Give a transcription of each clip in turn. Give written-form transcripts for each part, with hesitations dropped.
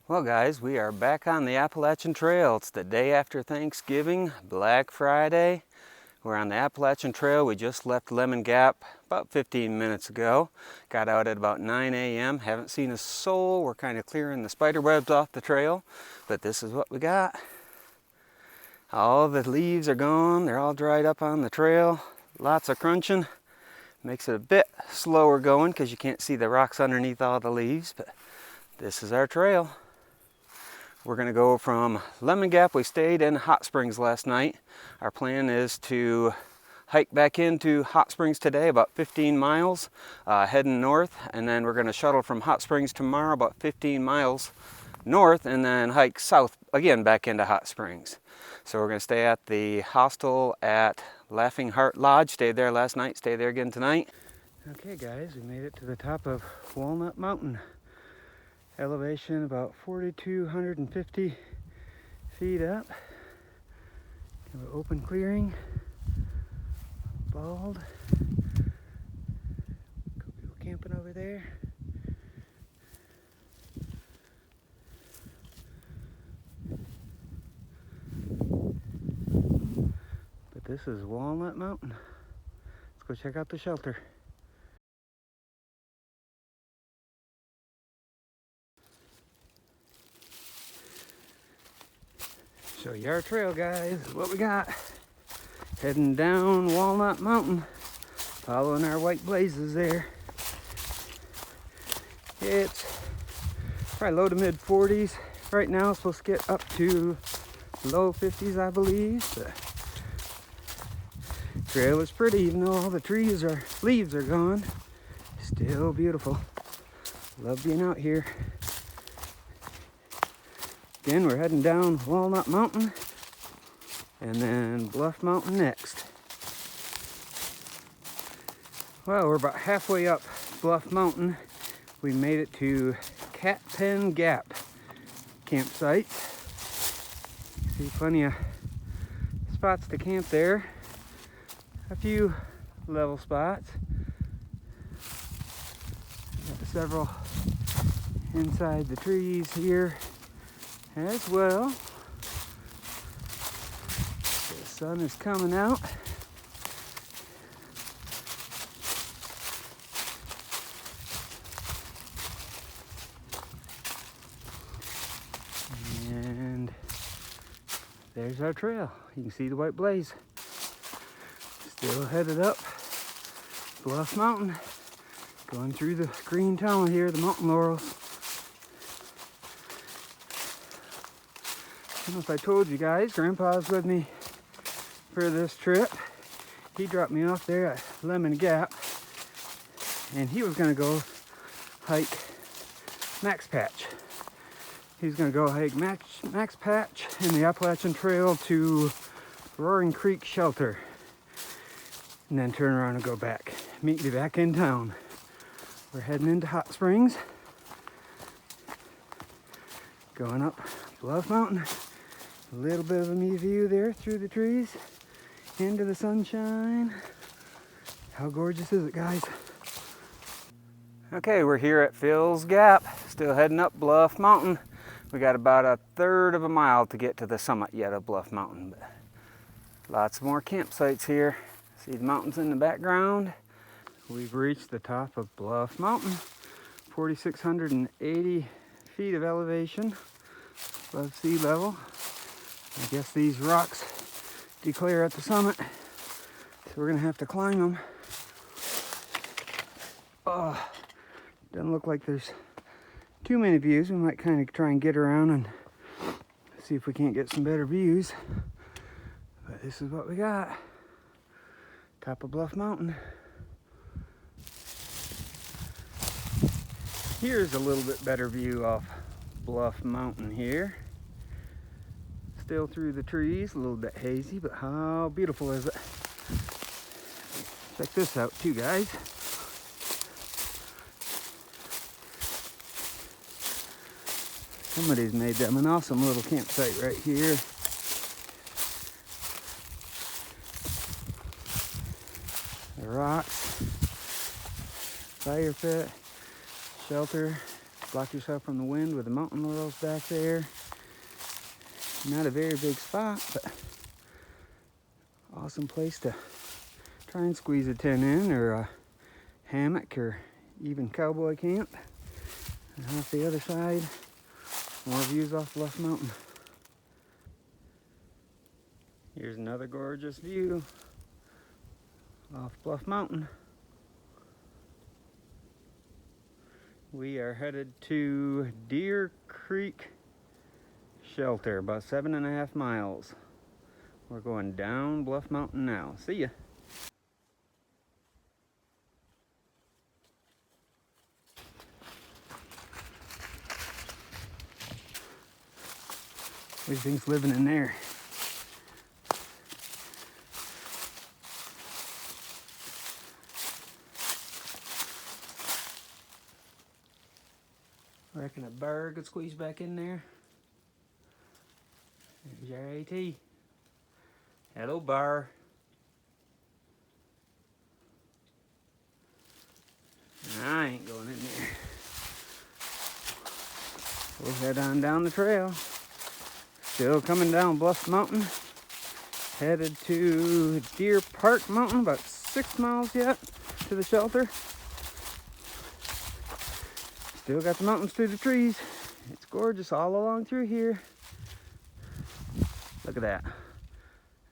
Well guys, we are back on the Appalachian Trail. It's the day after Thanksgiving, Black Friday. We're on the Appalachian Trail. We just left Lemon Gap about 15 minutes ago. Got out at about 9 a.m. Haven't seen a soul. We're kind of clearing the spider webs off the trail, but this is what we got. All the leaves are gone. They're all dried up on the trail. Lots of crunching. Makes it a bit slower going because you can't see the rocks underneath all the leaves, but this is our trail. We're going to go from Lemon Gap. We stayed in Hot Springs last night. Our plan is to hike back into Hot Springs today, about 15 miles, heading north, and then we're going to shuttle from Hot Springs tomorrow, about 15 miles north, and then hike south again back into Hot Springs. So we're going to stay at the hostel at Laughing Heart Lodge. Stayed there last night, stay there again tonight. Okay guys, we made it to the top of Walnut Mountain. Elevation about 4,250 feet up. Kind of an open clearing. Bald. Couple people camping over there. But this is Walnut Mountain. Let's go check out the shelter. Show you our trail, guys. What we got. Heading down Walnut Mountain. Following our white blazes there. It's probably low to mid 40s. Right now it's supposed to get up to low 50s, I believe. The trail is pretty, even though all the leaves are gone. Still beautiful. Love being out here. Again, we're heading down Walnut Mountain and then Bluff Mountain next. Well, we're about halfway up Bluff Mountain. We made it to Cat Pen Gap campsite. See plenty of spots to camp there. A few level spots. Got several inside the trees here as well. The sun is coming out. And there's our trail. You can see the white blaze. Still headed up Bluff Mountain. Going through the green tunnel here, the mountain laurels. I don't know if I told you guys, Grandpa's with me for this trip. He dropped me off there at Lemon Gap, and he was going to go hike Max Patch. He's going to go hike Max Patch in the Appalachian Trail to Roaring Creek Shelter, and then turn around and go back. Meet me back in town. We're heading into Hot Springs, going up Bluff Mountain. A little bit of a me view there through the trees into the sunshine. How gorgeous is it, guys? Okay, we're here at Phil's Gap, still heading up Bluff Mountain. We got about a third of a mile to get to the summit yet of Bluff Mountain, but lots more campsites here. See the mountains in the background. We've reached the top of Bluff Mountain, 4,680 feet of elevation above sea level. I guess these rocks declare at the summit, so we're gonna have to climb them. Oh, doesn't look like there's too many views. We might kind of try and get around and see if we can't get some better views. But this is what we got. Top of Bluff Mountain. Here's a little bit better view off Bluff Mountain here. Still through the trees, a little bit hazy, but how beautiful is it? Check this out too, guys. Somebody's made them an awesome little campsite right here. The rocks, fire pit, shelter, block yourself from the wind with the mountain laurels back there. Not a very big spot, but awesome place to try and squeeze a tent in, or a hammock, or even cowboy camp. And off the other side, more views off Bluff Mountain. Here's another gorgeous view off Bluff Mountain. We are headed to Deer Creek Shelter, about 7.5 miles. We're going down Bluff Mountain now. See ya. What do you think's living in there? I reckon a bar could squeeze back in there. There's your AT. Hello, bar. I ain't going in there. We'll head on down the trail. Still coming down Bluff Mountain. Headed to Deer Park Mountain, about 6 miles yet to the shelter. Still got the mountains through the trees. It's gorgeous all along through here. Look at that.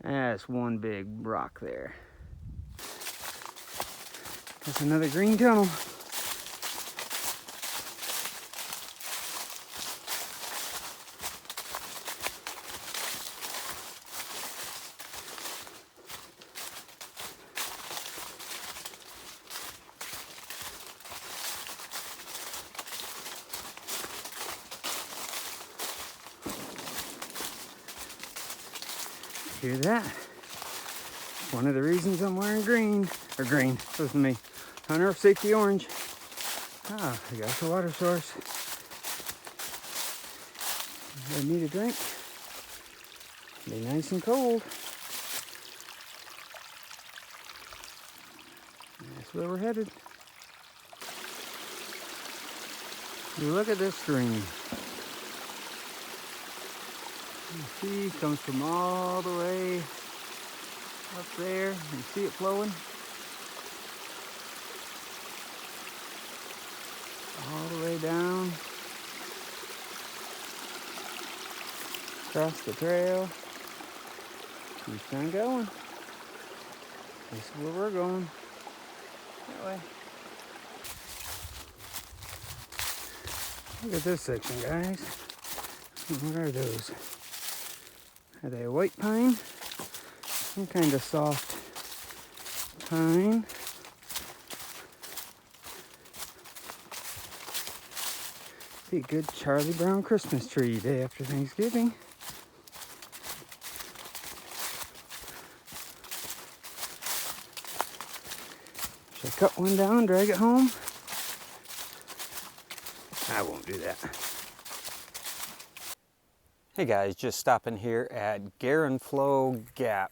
That's one big rock there. That's another green tunnel. Hear that? One of the reasons I'm wearing green, listen to me, Hunter of Safety Orange. Ah, I got the water source. I need a drink. Be nice and cold. That's where we're headed. Look at this stream. You see, it comes from all the way up there. You see it flowing? All the way down. Across the trail. Keeps on going. This is where we're going. That way. Look at this section, guys. What are those? Are they a white pine? Some kind of soft pine. Be a good Charlie Brown Christmas tree day after Thanksgiving. Should I cut one down, drag it home? I won't do that. Hey guys, just stopping here at Garenflow Gap.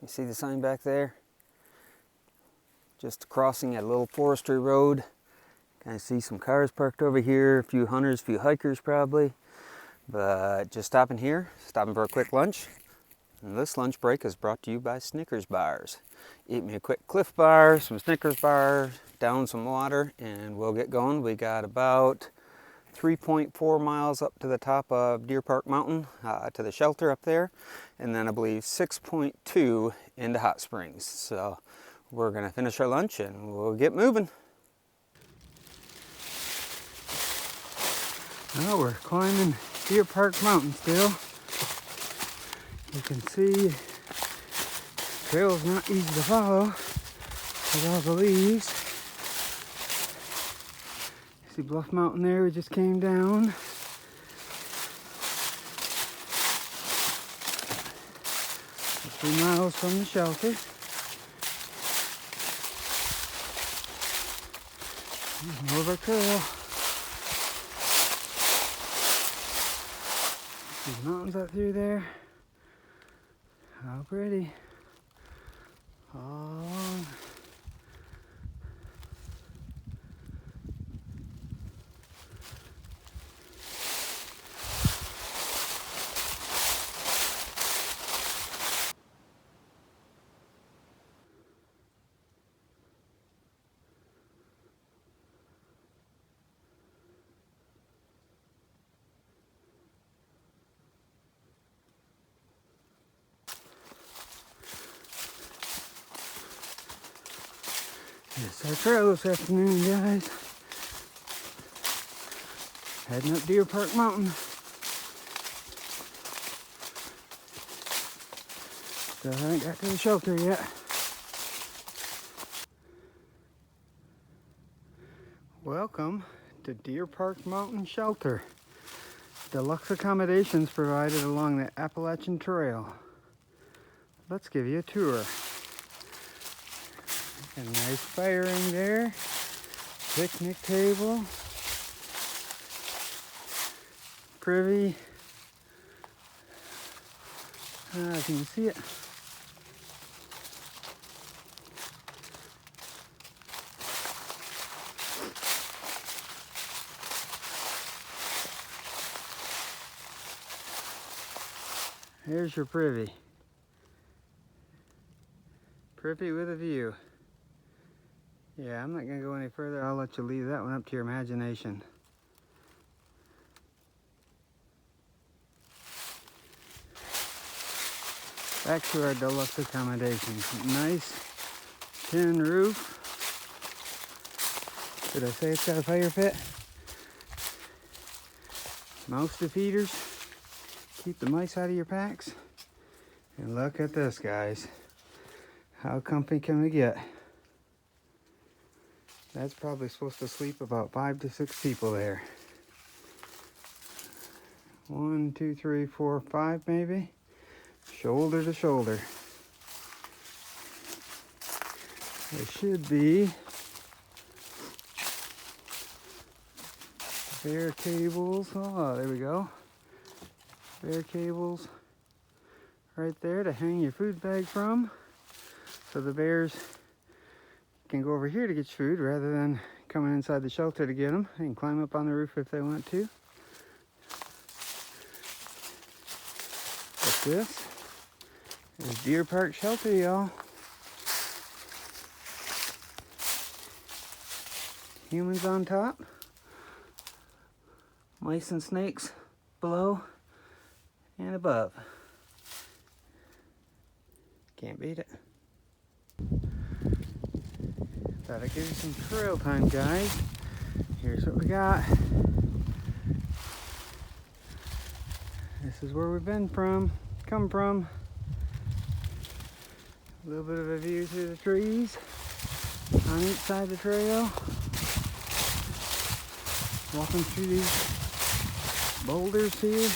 You see the sign back there? Just crossing at a little forestry road. Kind of see some cars parked over here, a few hunters, a few hikers probably. But just stopping here, stopping for a quick lunch. And this lunch break is brought to you by Snickers bars. Eat me a quick Cliff Bar, some Snickers bars, down some water, and we'll get going. We got about 3.4 miles up to the top of Deer Park Mountain, to the shelter up there, and then I believe 6.2 into Hot Springs. So we're gonna finish our lunch and we'll get moving. Well, we're climbing Deer Park Mountain still. You can see the trail's not easy to follow with all the leaves. See Bluff Mountain there, we just came down. 3 miles from the shelter. More of our trail. These mountains up through there. How pretty. All along. It's our trail this afternoon, guys. Heading up Deer Park Mountain. So I haven't got to the shelter yet. Welcome to Deer Park Mountain Shelter. Deluxe accommodations provided along the Appalachian Trail. Let's give you a tour. A nice fire in there, picnic table, privy. Can you see it? Here's your privy. Privy with a view. Yeah, I'm not going to go any further. I'll let you leave that one up to your imagination. Back to our deluxe accommodations. Nice tin roof. Did I say it's got a fire pit? Mouse defeaters. Keep the mice out of your packs. And look at this, guys. How comfy can we get? That's probably supposed to sleep about 5 to 6 people there. 1, 2, 3, 4, 5 maybe. Shoulder to shoulder. There should be bear cables. Oh, there we go. Bear cables right there to hang your food bag from. So the bears can go over here to get food rather than coming inside the shelter to get them. They can climb up on the roof if they want to. But this is Deer Park Shelter, y'all. Humans on top, mice and snakes below and above. Can't beat it. Thought I'd give you some trail time, guys. Here's what we got. This is where we've come from. A little bit of a view through the trees on each side of the trail. Walking through these boulders here.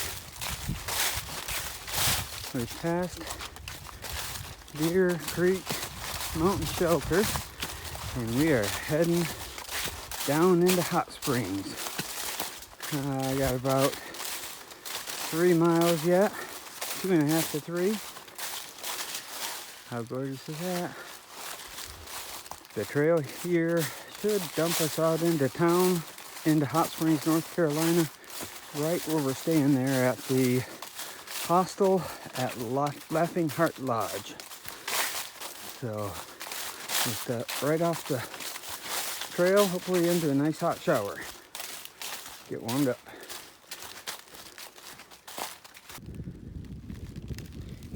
We've passed Deer Creek Mountain Shelter. And we are heading down into Hot Springs. I got about 3 miles yet, 2.5 to 3. How gorgeous is that? The trail here should dump us out into town, into Hot Springs, North Carolina, right where we're staying there at the Hostel at Laughing Heart Lodge. So, just right off the trail, hopefully into a nice hot shower. Get warmed up.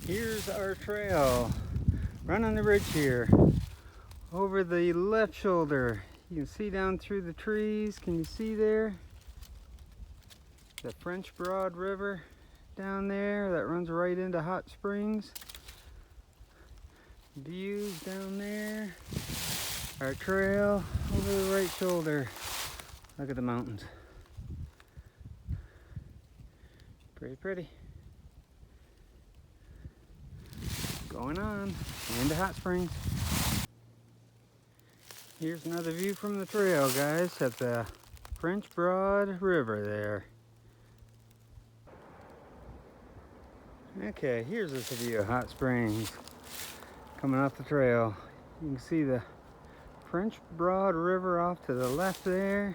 Here's our trail. Running the ridge here. Over the left shoulder. You can see down through the trees. Can you see there? The French Broad River down there that runs right into Hot Springs. Views down there. Our trail over the right shoulder. Look at the mountains. Pretty pretty. Going on into Hot Springs. Here's another view from the trail, guys, at the French Broad River there. Okay, here's this view of Hot Springs. Coming off the trail, you can see the French Broad River off to the left there.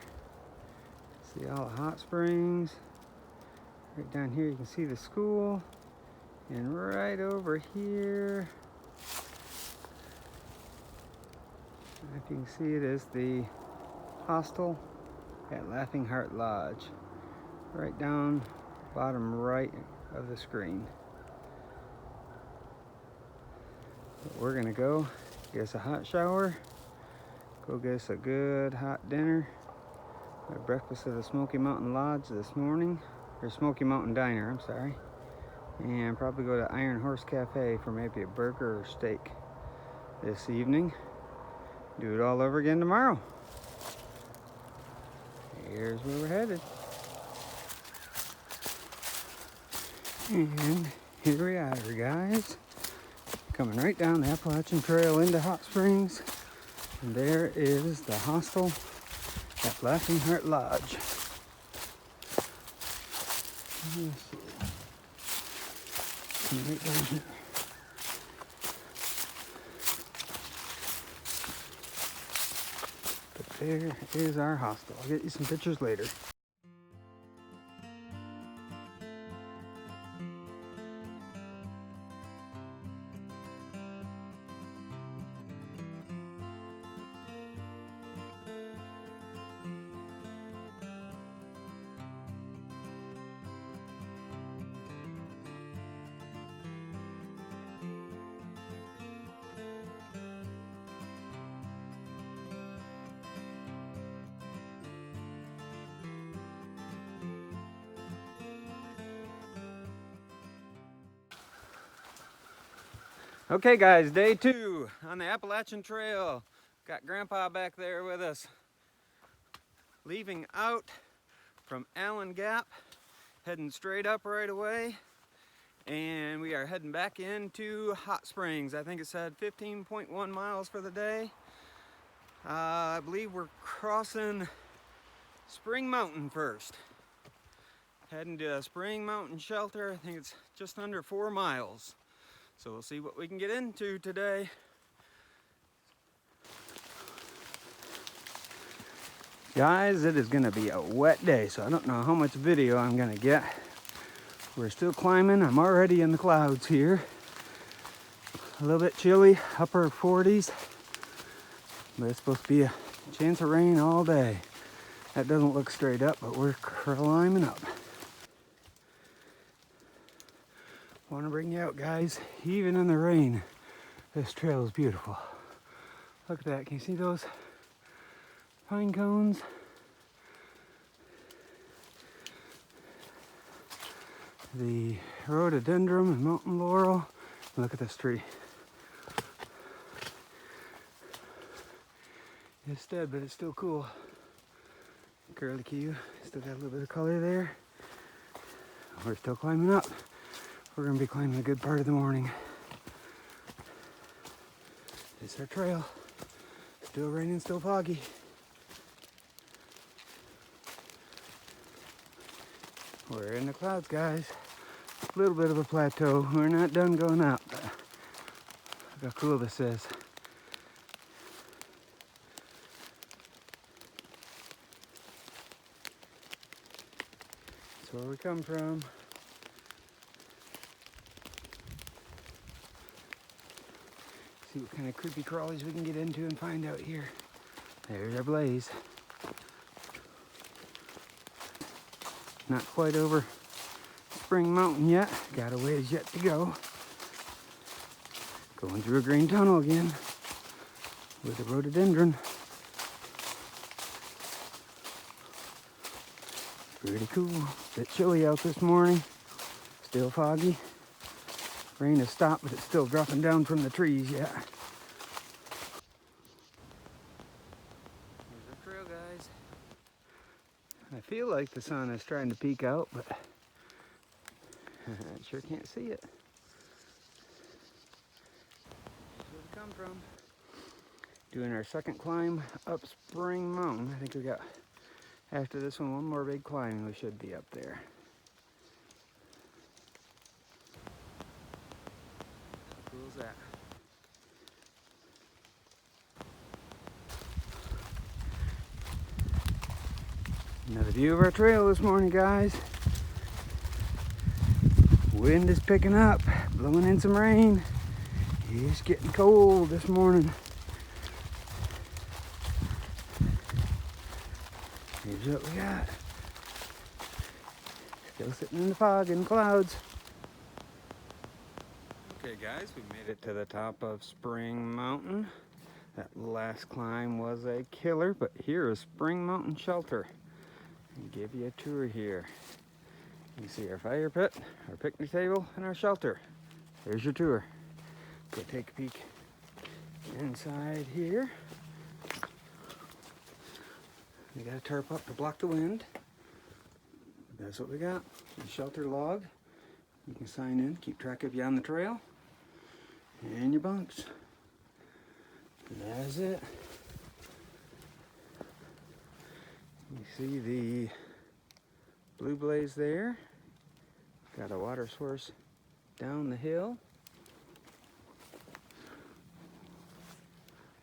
See all the hot springs. Right down here you can see the school. And right over here, if you can see it, is the Hostel at Laughing Heart Lodge. Right down bottom right of the screen. But we're gonna go get us a hot shower, Go get us a good hot dinner. Our breakfast at the Smoky Mountain Lodge this morning, or Smoky Mountain Diner, I'm sorry. And probably go to Iron Horse Cafe for maybe a burger or steak this evening. Do it all over again tomorrow. Here's where we're headed. And here we are, guys. Coming right down the Appalachian Trail into Hot Springs. And there is the Hostel at Laughing Heart Lodge. Right down here. But there is our hostel. I'll get you some pictures later. Okay guys, day 2 on the Appalachian Trail. Got Grandpa back there with us. Leaving out from Allen Gap, heading straight up right away. And we are heading back into Hot Springs. I think it said 15.1 miles for the day. I believe we're crossing Spring Mountain first. Heading to Spring Mountain Shelter. I think it's just under 4 miles. So we'll see what we can get into today. Guys, it is gonna be a wet day, so I don't know how much video I'm gonna get. We're still climbing. I'm already in the clouds here. A little bit chilly, upper 40s. But it's supposed to be a chance of rain all day. That doesn't look straight up, but we're climbing up. Want to bring you out, guys. Even in the rain, this trail is beautiful. Look at that. Can you see those pine cones? The rhododendron and mountain laurel. Look at this tree. It's dead, but it's still cool. Curlicue. Still got a little bit of color there. We're still climbing up. We're going to be climbing a good part of the morning. This is our trail. Still raining, still foggy. We're in the clouds, guys. A little bit of a plateau. We're not done going up. Look how cool this is. That's where we come from. See what kind of creepy crawlies we can get into and find out here. There's our blaze. Not quite over Spring Mountain yet. Got a ways yet to go. Going through a green tunnel again with the rhododendron. Pretty cool. Bit chilly out this morning. Still foggy. Rain has stopped, but it's still dropping down from the trees yet. There's our trail, guys. I feel like the sun is trying to peek out, but I sure can't see it. Here's where we come from. Doing our second climb up Spring Mountain. I think we got, after this one more big climb, and we should be up there. That. Another view of our trail this morning, guys. Wind is picking up, blowing in some rain. It's getting cold this morning. Here's what we got. Still sitting in the fog and clouds. Okay guys, we made it to the top of Spring Mountain. That last climb was a killer, but here is Spring Mountain Shelter. I'll give you a tour here. You can see our fire pit, our picnic table, and our shelter. There's your tour. Go take a peek inside here. We got a tarp up to block the wind. That's what we got. A shelter log. You can sign in, keep track of you on the trail. And your bunks. That's it. You see the blue blaze there. Got a water source down the hill.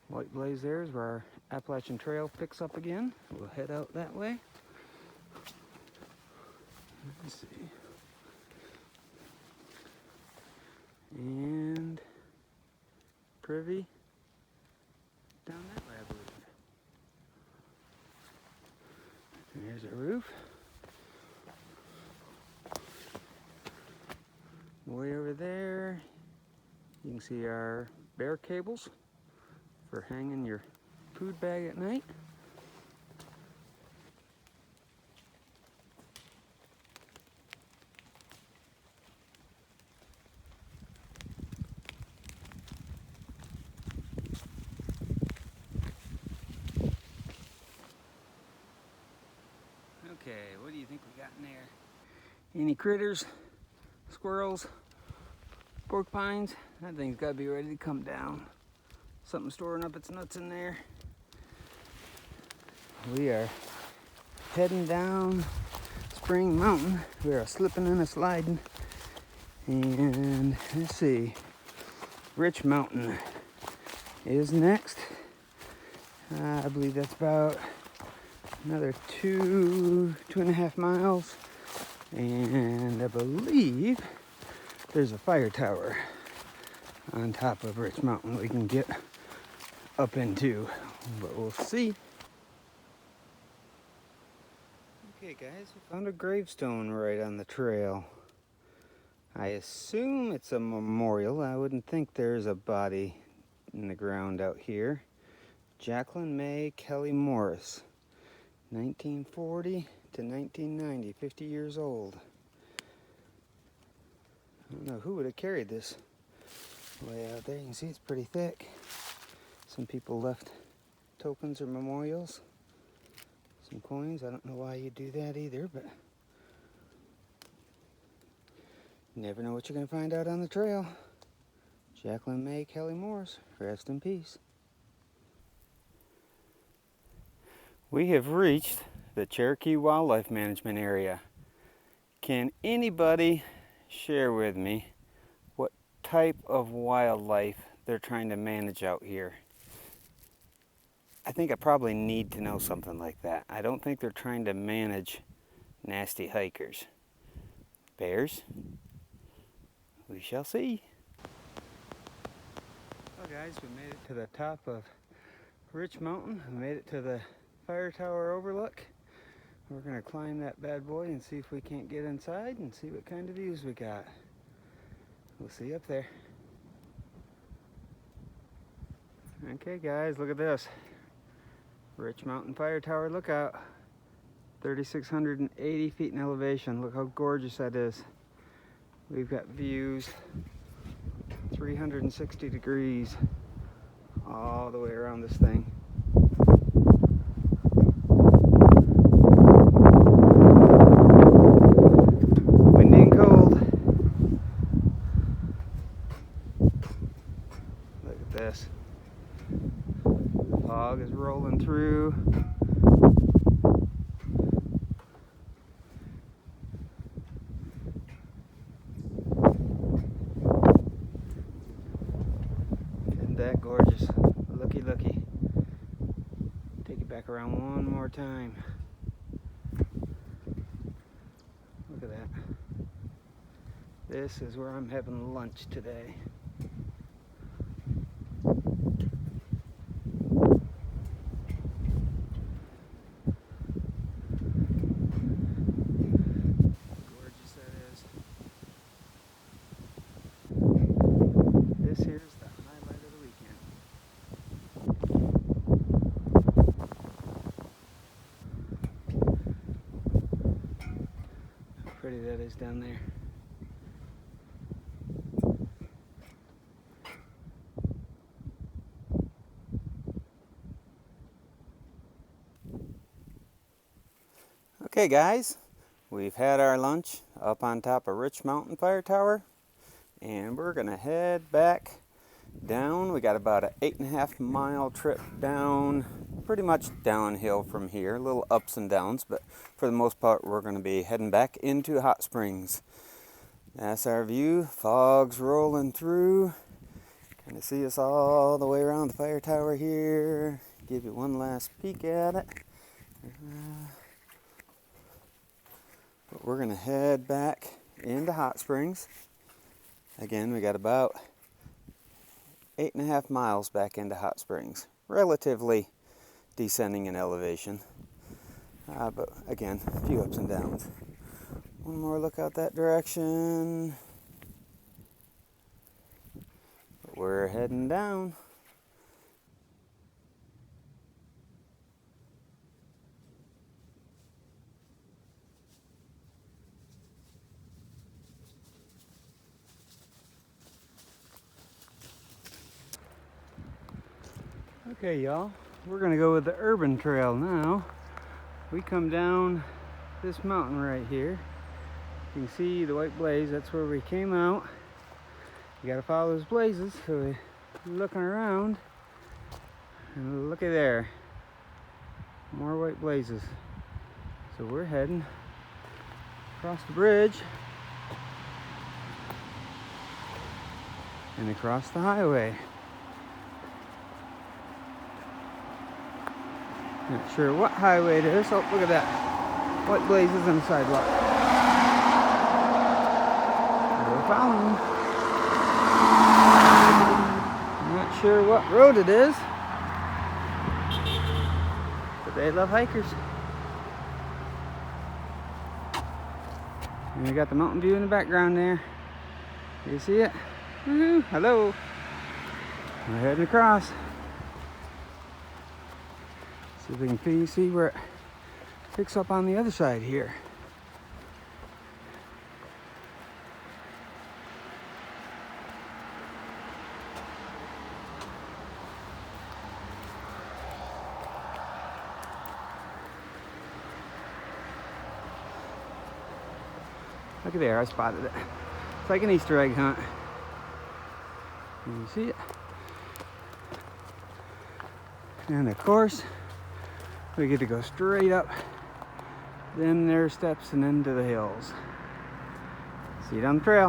White blaze there is where our Appalachian Trail picks up again. We'll head out that way. Let's see. And privy down that way, I believe. And there's our roof. Way over there, you can see our bear cables for hanging your food bag at night. Okay, what do you think we got in there? Any critters, squirrels, porcupines? That thing's got to be ready to come down. Something storing up its nuts in there. We are heading down Spring Mountain. We are slipping and a sliding. And let's see, Rich Mountain is next. I believe that's about another 2.5 miles. And I believe there's a fire tower on top of Rich Mountain we can get up into, but we'll see. Okay guys, we found a gravestone right on the trail. I assume it's a memorial. I wouldn't think there's a body in the ground out here. Jacqueline May Kelly Morris, 1940 to 1990, 50 years old. I don't know who would have carried this way out there. You can see it's pretty thick. Some people left tokens or memorials. Some coins. I don't know why you do that either, but you never know what you're going to find out on the trail. Jacqueline May Kelly Morris, rest in peace. We have reached the Cherokee Wildlife Management Area. Can anybody share with me what type of wildlife they're trying to manage out here? I think I probably need to know something like that. I don't think they're trying to manage nasty hikers. Bears? We shall see. Well guys, we made it to the top of Rich Mountain. We made it to the fire tower overlook. We're going to climb that bad boy and see if we can't get inside and see what kind of views we got. We'll see you up there. Okay guys, look at this. Rich Mountain Fire Tower lookout. 3,680 feet in elevation. Look how gorgeous that is. We've got views 360 degrees all the way around this thing. Windy and cold. Look at this. The fog is rolling through. Isn't that gorgeous? Looky, looky. Take it back around one more time. Look at that. This is where I'm having lunch today. This here's the highlight of the weekend. is down there. Okay guys, we've had our lunch up on top of Rich Mountain Fire Tower, and we're gonna head back down. We got about an 8.5 mile trip down, pretty much downhill from here, little ups and downs, but for the most part we're gonna be heading back into Hot Springs. That's our view, fog's rolling through. Kind of see us all the way around the fire tower here. Give you one last peek at it. But we're gonna head back into Hot Springs. Again, we got about 8.5 miles back into Hot Springs. Relatively descending in elevation. But again, a few ups and downs. One more look out that direction. But we're heading down. Okay, y'all, we're gonna go with the urban trail now. We come down this mountain right here. You can see the white blaze, that's where we came out. You gotta follow those blazes, so we're looking around. And look at there, more white blazes. So we're heading across the bridge and across the highway. Not sure what highway it is. Oh, look at that. White blazes on the sidewalk. We're following. Not sure what road it is, but they love hikers. And we got the mountain view in the background there. You see it? Woohoo! Hello! We're heading across. See if we can see where it picks up on the other side here. Look at there, I spotted it. It's like an Easter egg hunt. Can you see it? And of course, we get to go straight up them there steps and into the hills. See it on the trail.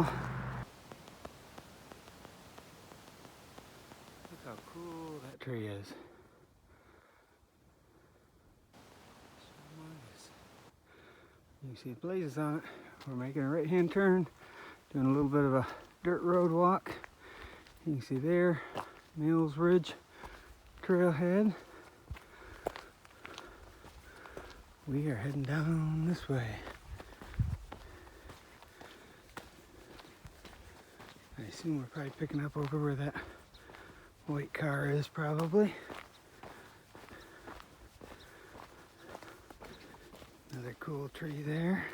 Look how cool that tree is. You can see the blazes on it. We're making a right-hand turn, doing a little bit of a dirt road walk. You can see there, Mills Ridge trailhead. We are heading down this way. I assume we're probably picking up over where that white car is probably. Another cool tree there,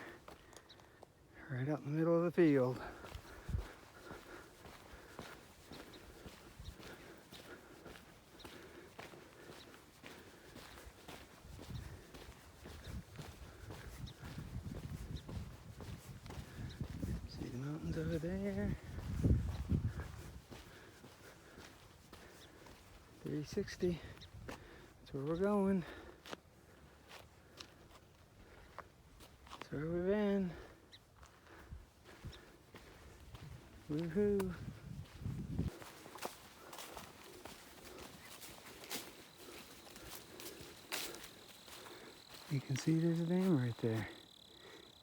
right out in the middle of the field. Over there, 360, that's where we're going, that's where we've been, woohoo. You can see there's a dam right there.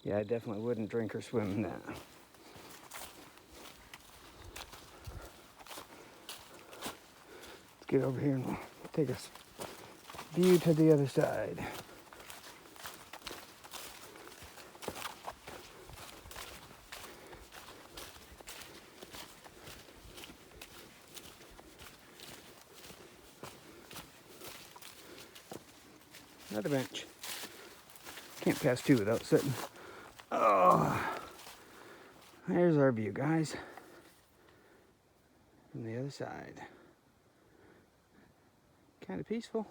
Yeah, I definitely wouldn't drink or swim in that. Get over here and take a view to the other side. Another bench. Can't pass two without sitting. Oh, There's our view, guys, from the other side. Kind of peaceful.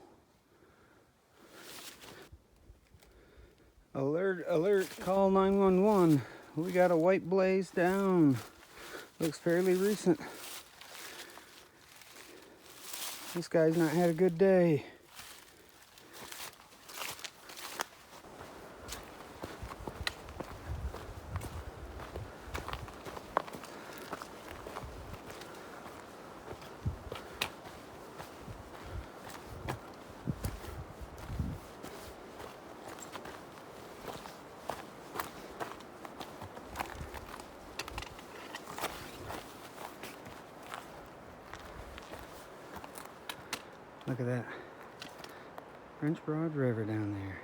Alert, alert, call 911. We got a white blaze down. Looks fairly recent. This guy's not had a good day. Look at that. French Broad River down there.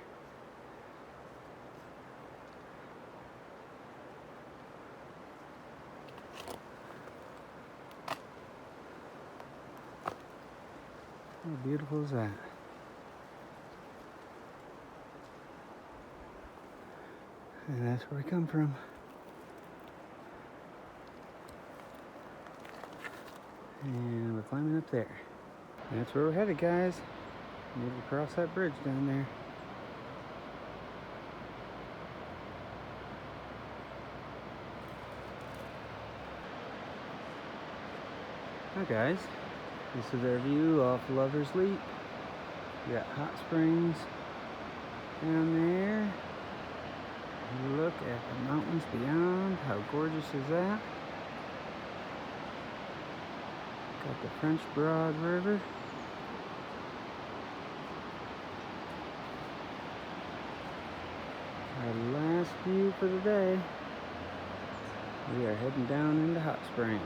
How beautiful is that? And that's where we come from. And we're climbing up there. That's where we're headed, guys. Need to cross that bridge down there. Hi guys, this is our view off Lover's Leap. We got hot springs down there. Look at the mountains beyond. How gorgeous is that? Got the French Broad River. Our last view for the day. We are heading down into Hot Springs.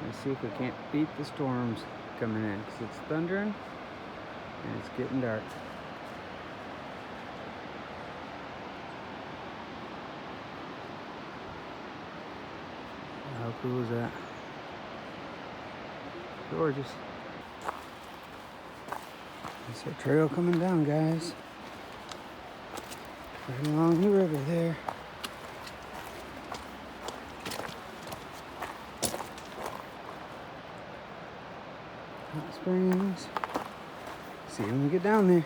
Let's see if we can't beat the storms coming in, because it's thundering and it's getting dark. How cool is that? Gorgeous. That's our trail coming down, guys. Right along the river there. Hot Springs. See you when we get down there.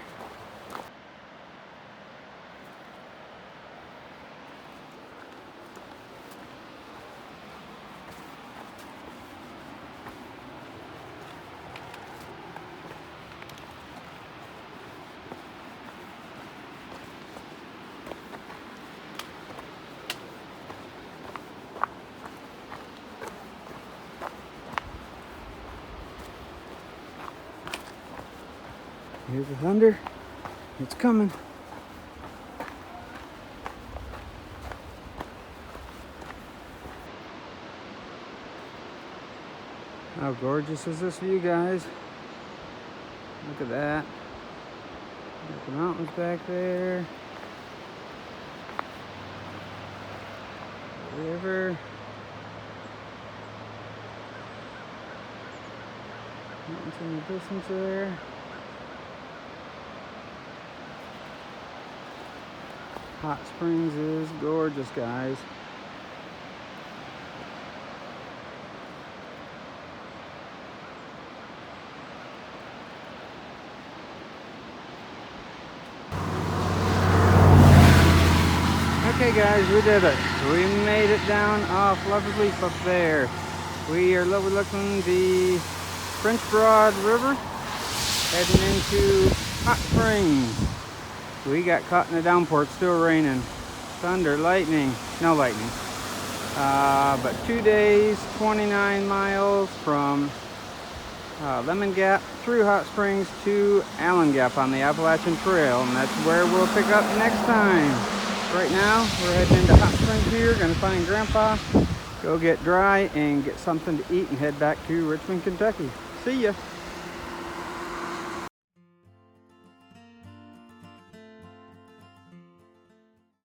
Here's the thunder. It's coming. How gorgeous is this view, guys? Look at that. Got the mountains back there. The river. Mountains in the distance there. Hot Springs is gorgeous, guys. Okay guys, we did it. We made it down off Lover's Leap up there. We are overlooking the French Broad River, heading into Hot Springs. We got caught in a downpour. It's still raining. Thunder, lightning, no lightning. But 2 days, 29 miles from Lemon Gap through Hot Springs to Allen Gap on the Appalachian Trail. And that's where we'll pick up next time. Right now, we're heading into Hot Springs here. Gonna find Grandpa, go get dry and get something to eat and head back to Richmond, Kentucky. See ya.